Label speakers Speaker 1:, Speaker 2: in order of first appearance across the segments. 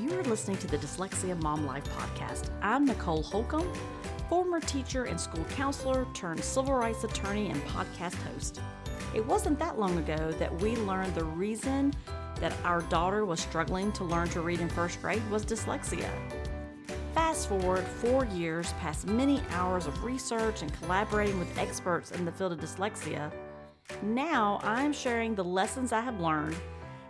Speaker 1: You are listening to the Dyslexia Mom Life podcast. I'm Nicole Holcomb, former teacher and school counselor turned civil rights attorney and podcast host. It wasn't that long ago that we learned the reason that our daughter was struggling to learn to read in first grade was dyslexia. Fast forward 4 years past many hours of research and collaborating with experts in the field of dyslexia, now I'm sharing the lessons I have learned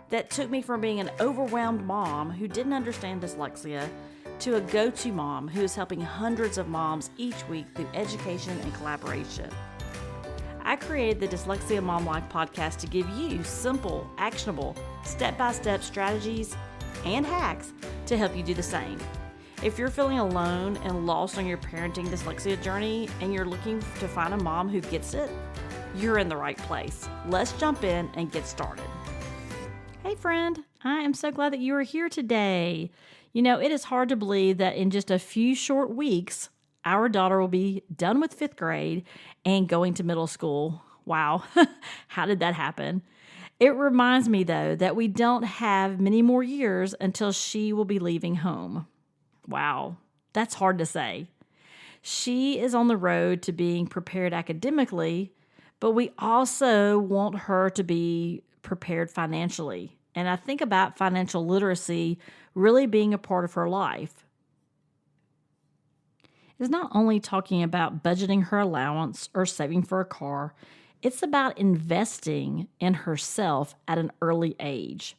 Speaker 1: that took me from being an overwhelmed mom who didn't understand dyslexia to a go-to mom who is helping hundreds of moms each week through education and collaboration. I created the Dyslexia Mom Life podcast to give you simple, actionable, step-by-step strategies and hacks to help you do the same. If you're feeling alone and lost on your parenting dyslexia journey and you're looking to find a mom who gets it, you're in the right place. Let's jump in and get started. Hey friend, I am so glad that you are here today. You know, it is hard to believe that in just a few short weeks, our daughter will be done with 5th grade and going to middle school. Wow, how did that happen? It reminds me, though, that we don't have many more years until she will be leaving home. Wow, that's hard to say. She is on the road to being prepared academically, but we also want her to be prepared financially. And I think about financial literacy really being a part of her life. It's not only talking about budgeting her allowance or saving for a car, it's about investing in herself at an early age.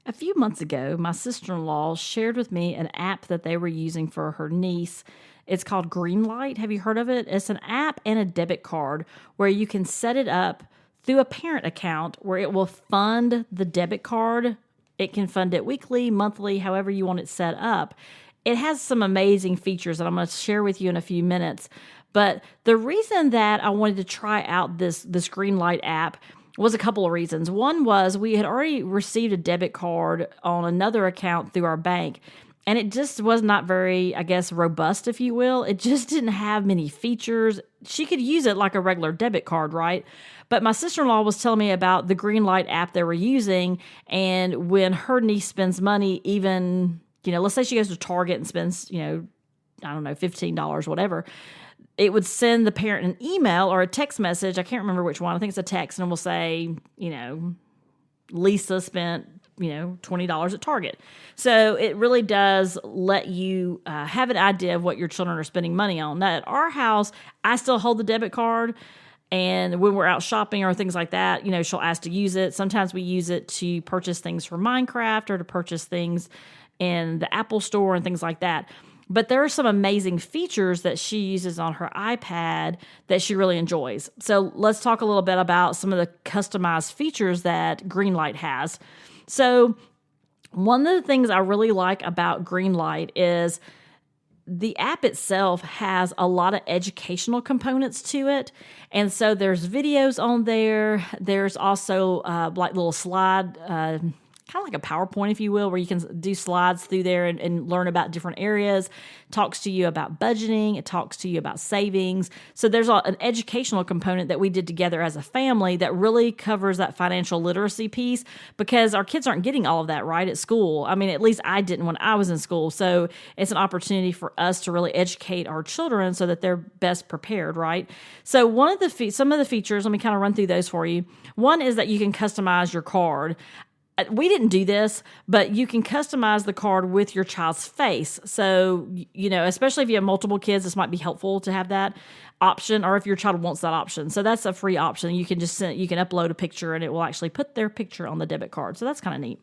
Speaker 1: A few months ago, my sister-in-law shared with me an app that they were using for her niece. It's called GREENLIGht. Have you heard of it? It's an app and a debit card where you can set it up through a parent account where it will fund the debit card. It can fund it weekly, monthly, however you want it set up. It has some amazing features that I'm going to share with you in a few minutes. But the reason that I wanted to try out this GREENLIGht app was a couple of reasons. One was we had already received a debit card on another account through our bank, and it just was not very, I guess, robust, if you will. It just didn't have many features. She could use it like a regular debit card, right? But my sister-in-law was telling me about the GREENLIGht app they were using, and when her niece spends money, even, let's say she goes to Target and spends, $15, whatever, it would send the parent an email or a text message. I can't remember which one. I think it's a text, and it will say, Lisa spent, $20 at Target. So it really does let you have an idea of what your children are spending money on. Now, at our house, I still hold the debit card. And when we're out shopping or things like that, she'll ask to use it. Sometimes we use it to purchase things for Minecraft or to purchase things in the Apple Store and things like that. But there are some amazing features that she uses on her iPad that she really enjoys. So let's talk a little bit about some of the customized features that GREENLIGht has. So one of the things I really like about GREENLIGht is the app itself has a lot of educational components to it. And so there's videos on there. There's also like little slide, kind of like a PowerPoint, if you will, where you can do slides through there and learn about different areas. Talks to you about budgeting. It talks to you about savings. So there's an educational component that we did together as a family that really covers that financial literacy piece, because our kids aren't getting all of that right at school. I mean, at least I didn't when I was in school. So it's an opportunity for us to really educate our children so that they're best prepared, right? So some of the features, let me kind of run through those for you. One is that you can customize your card. We didn't do this, but you can customize the card with your child's face. So, especially if you have multiple kids, this might be helpful to have that option, or if your child wants that option. So that's a free option. You can you can upload a picture and it will actually put their picture on the debit card. So that's kind of neat.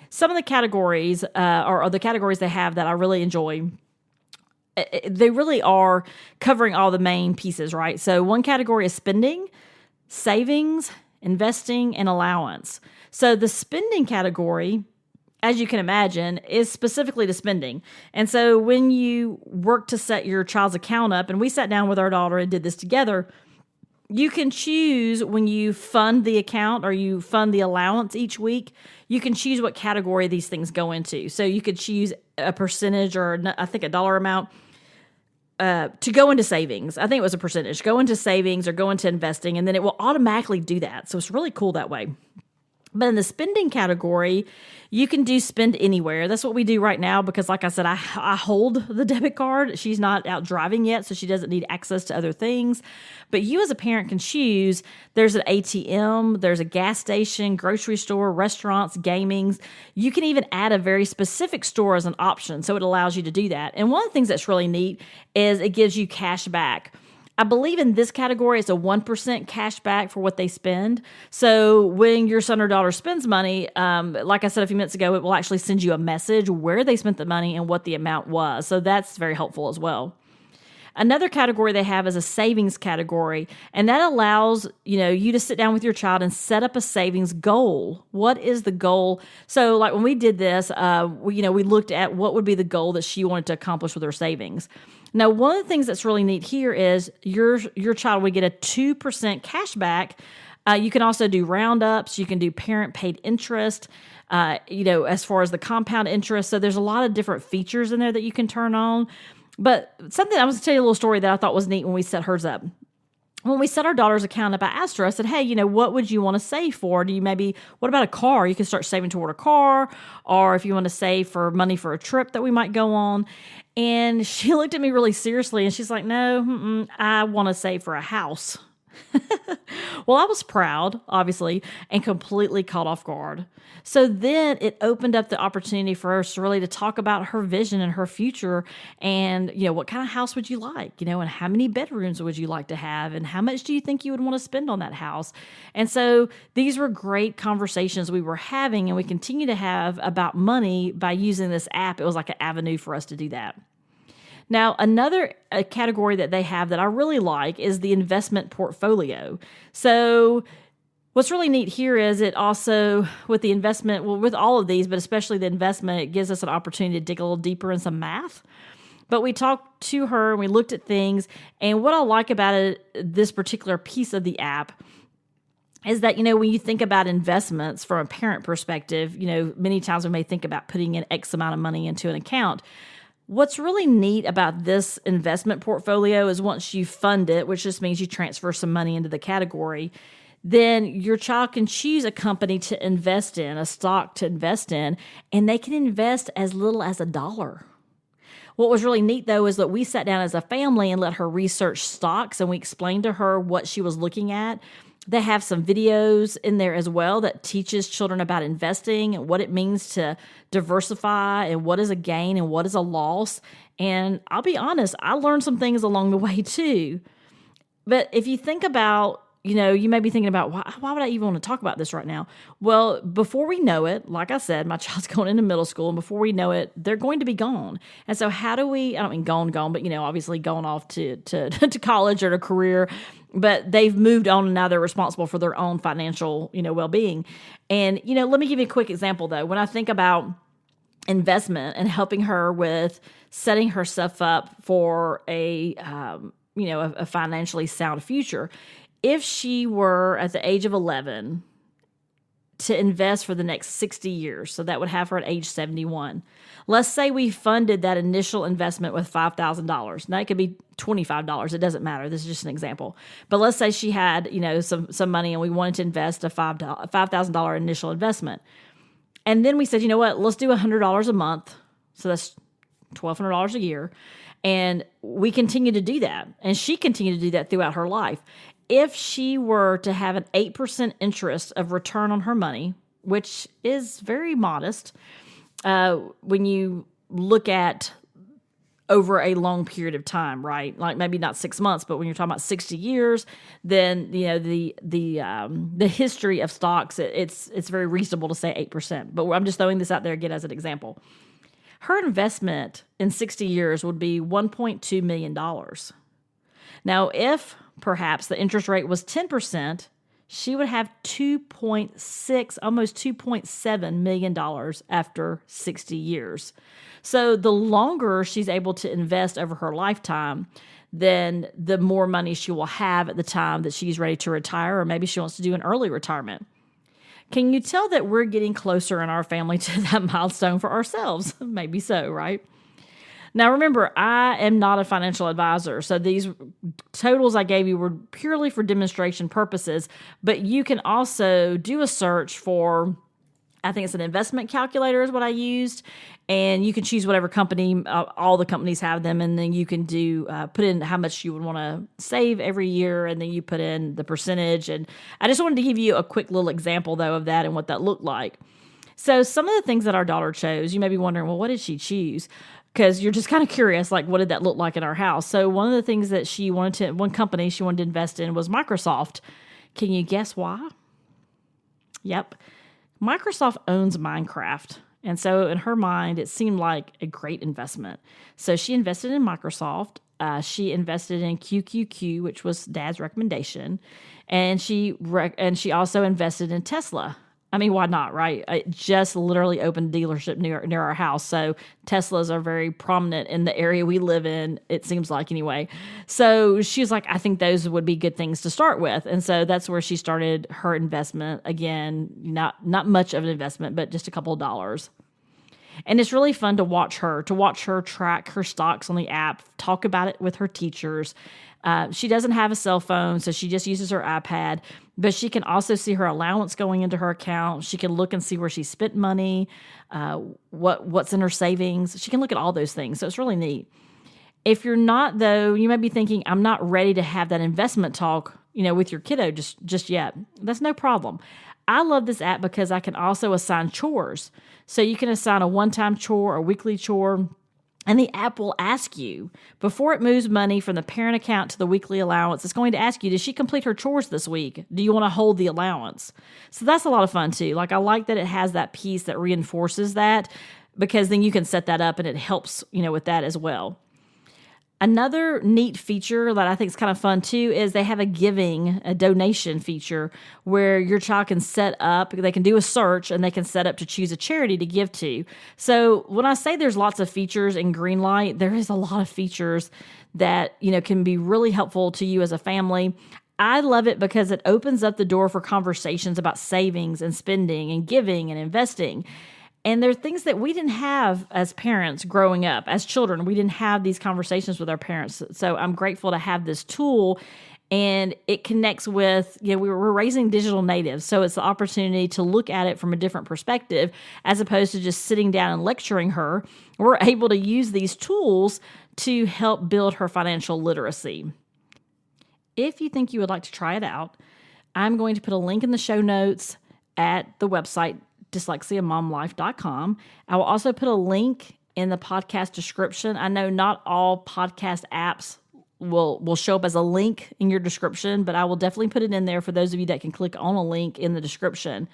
Speaker 1: Some of the categories or the categories they have that I really enjoy, they really are covering all the main pieces, right? So one category is spending, savings, investing, and allowance. So the spending category, as you can imagine, is specifically to spending. And so when you work to set your child's account up, and we sat down with our daughter and did this together, you can choose when you fund the account or you fund the allowance each week, you can choose what category these things go into. So you could choose a percentage or I think a dollar amount to go into savings. I think it was a percentage. Go into savings or go into investing, and then it will automatically do that. So it's really cool that way. But in the spending category, you can do spend anywhere. That's what we do right now because, like I said, I hold the debit card. She's not out driving yet, so she doesn't need access to other things. But you as a parent can choose. There's an ATM, there's a gas station, grocery store, restaurants, gaming. You can even add a very specific store as an option, so it allows you to do that. And one of the things that's really neat is it gives you cash back. I believe in this category, it's a 1% cash back for what they spend. So when your son or daughter spends money, like I said a few minutes ago, it will actually send you a message where they spent the money and what the amount was. So that's very helpful as well. Another category they have is a savings category, and that allows, you to sit down with your child and set up a savings goal. What is the goal? So like when we did this, we looked at what would be the goal that she wanted to accomplish with her savings. Now, one of the things that's really neat here is your child would get a 2% cash back. You can also do roundups. You can do parent paid interest, as far as the compound interest. So there's a lot of different features in there that you can turn on. But something, I was going to tell you a little story that I thought was neat when we set hers up. When we set our daughter's account up, I asked her, I said, hey, what would you want to save for? What about a car? You can start saving toward a car, or if you want to save for money for a trip that we might go on. And she looked at me really seriously and she's like, no, I want to save for a house. Well, I was proud, obviously, and completely caught off guard. So then it opened up the opportunity for us really to talk about her vision and her future and, what kind of house would you like, and how many bedrooms would you like to have and how much do you think you would want to spend on that house? And so these were great conversations we were having and we continue to have about money by using this app. It was like an avenue for us to do that. Now, another category that they have that I really like is the investment portfolio. So what's really neat here is it also, with the investment, with all of these, but especially the investment, it gives us an opportunity to dig a little deeper in some math. But we talked to her and we looked at things. And what I like about it, this particular piece of the app, is that, when you think about investments from a parent perspective, many times we may think about putting in X amount of money into an account. What's really neat about this investment portfolio is once you fund it, which just means you transfer some money into the category, then your child can choose a company to invest in, a stock to invest in, and they can invest as little as $1. What was really neat, though, is that we sat down as a family and let her research stocks, and we explained to her what she was looking at. They have some videos in there as well that teaches children about investing and what it means to diversify and what is a gain and what is a loss. And I'll be honest, I learned some things along the way too. But if you think about, you may be thinking about, why would I even want to talk about this right now? Well, before we know it, like I said, my child's going into middle school, and before we know it, they're going to be gone. And so how do we, I don't mean gone, but, obviously going off to college or to career, but they've moved on and now they're responsible for their own financial, well-being. And, let me give you a quick example though. When I think about investment and helping her with setting herself up for a financially sound future, if she were at the age of 11 to invest for the next 60 years, so that would have her at age 71. Let's say we funded that initial investment with $5,000. Now it could be $25. It doesn't matter. This is just an example. But let's say she had, some money and we wanted to invest a $5,000 initial investment. And then we said, let's do $100 a month. So that's $1,200 a year. And we continue to do that. And she continued to do that throughout her life. If she were to have an 8% interest of return on her money, which is very modest, when you look at over a long period of time, right? Like maybe not 6 months, but when you're talking about 60 years, then the history of stocks, it's very reasonable to say 8%. But I'm just throwing this out there again as an example. Her investment in 60 years would be $1.2 million. Now, if perhaps the interest rate was 10%, she would have $2.6, almost $2.7 million after 60 years. So the longer she's able to invest over her lifetime, then the more money she will have at the time that she's ready to retire, or maybe she wants to do an early retirement. Can you tell that we're getting closer in our family to that milestone for ourselves? Maybe so, right? Now, remember, I am not a financial advisor, so these totals I gave you were purely for demonstration purposes, but you can also do a search for, I think it's an investment calculator is what I used, and you can choose whatever company, all the companies have them, and then you can do put in how much you would want to save every year, and then you put in the percentage. And I just wanted to give you a quick little example, though, of that and what that looked like. So some of the things that our daughter chose, you may be wondering, well, what did she choose? Because you're just kind of curious, like, what did that look like in our house? So one of the things that one company she wanted to invest in was Microsoft. Can you guess why? Yep. Microsoft owns Minecraft. And so in her mind, it seemed like a great investment. So she invested in Microsoft. She invested in QQQ, which was Dad's recommendation. And she also invested in Tesla. I mean, why not, right? It just literally opened a dealership near our house. So Teslas are very prominent in the area we live in, it seems like anyway. So she's like, I think those would be good things to start with. And so that's where she started her investment. Again, not much of an investment, but just a couple of dollars. And it's really fun to watch her track her stocks on the app, talk about it with her teachers. She doesn't have a cell phone, so she just uses her iPad, but she can also see her allowance going into her account. She can look and see where she spent money, what's in her savings. She can look at all those things, so it's really neat. If you're not, though, you might be thinking, I'm not ready to have that investment talk, with your kiddo just yet. That's no problem. I love this app because I can also assign chores. So you can assign a one-time chore, a weekly chore, and the app will ask you, before it moves money from the parent account to the weekly allowance, it's going to ask you, did she complete her chores this week? Do you want to hold the allowance? So that's a lot of fun too. Like, I like that it has that piece that reinforces that, because then you can set that up and it helps, with that as well. Another neat feature that I think is kind of fun too is they have a donation feature where your child can they can do a search and they can set up to choose a charity to give to. So when I say there's lots of features in Greenlight, there is a lot of features that, can be really helpful to you as a family. I love it because it opens up the door for conversations about savings and spending and giving and investing. And there are things that we didn't have as parents growing up. As children, we didn't have these conversations with our parents. So I'm grateful to have this tool, and it connects with, we're raising digital natives. So it's the opportunity to look at it from a different perspective, as opposed to just sitting down and lecturing her. We're able to use these tools to help build her financial literacy. If you think you would like to try it out, I'm going to put a link in the show notes at the website, dyslexiamomlife.com. I will also put a link in the podcast description. I know not all podcast apps will show up as a link in your description, but I will definitely put it in there for those of you that can click on a link in the description.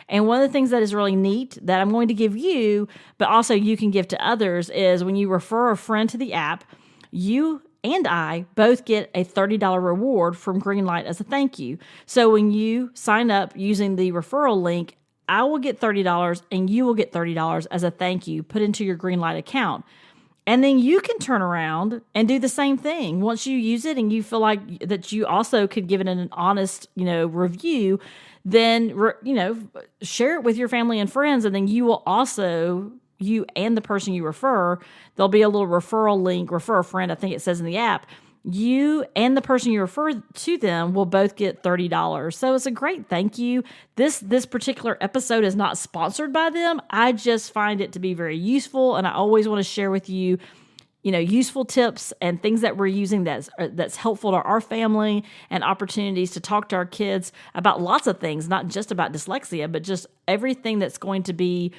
Speaker 1: And one of the things that is really neat that I'm going to give you, but also you can give to others, is when you refer a friend to the app, you and I both get a $30 reward from Greenlight as a thank you. So when you sign up using the referral link, I will get $30 and you will get $30 as a thank you put into your Greenlight account. And then you can turn around and do the same thing. Once you use it and you feel like that you also could give it an honest, review, then, share it with your family and friends. And then you will also, you and the person you refer, there'll be a little referral link, refer a friend, I think it says in the app. You and the person you refer to them will both get $30. So it's a great thank you. This particular episode is not sponsored by them. I just find it to be very useful, and I always want to share with you, useful tips and things that we're using that's helpful to our family, and opportunities to talk to our kids about lots of things, not just about dyslexia, but just everything that's going to be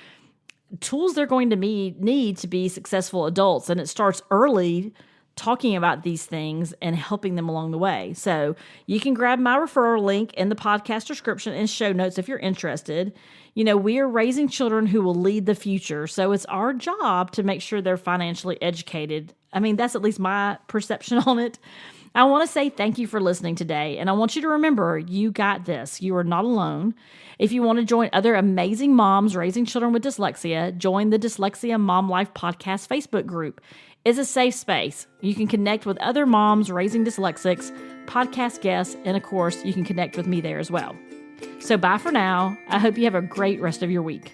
Speaker 1: tools they're going to need to be successful adults. And it starts early, talking about these things and helping them along the way. So you can grab my referral link in the podcast description and show notes if you're interested. We are raising children who will lead the future. So it's our job to make sure they're financially educated. I mean, that's at least my perception on it. I want to say thank you for listening today. And I want you to remember, you got this. You are not alone. If you want to join other amazing moms raising children with dyslexia, join the Dyslexia Mom Life Podcast Facebook group. It's a safe space. You can connect with other moms raising dyslexics, podcast guests, and of course, you can connect with me there as well. So bye for now. I hope you have a great rest of your week.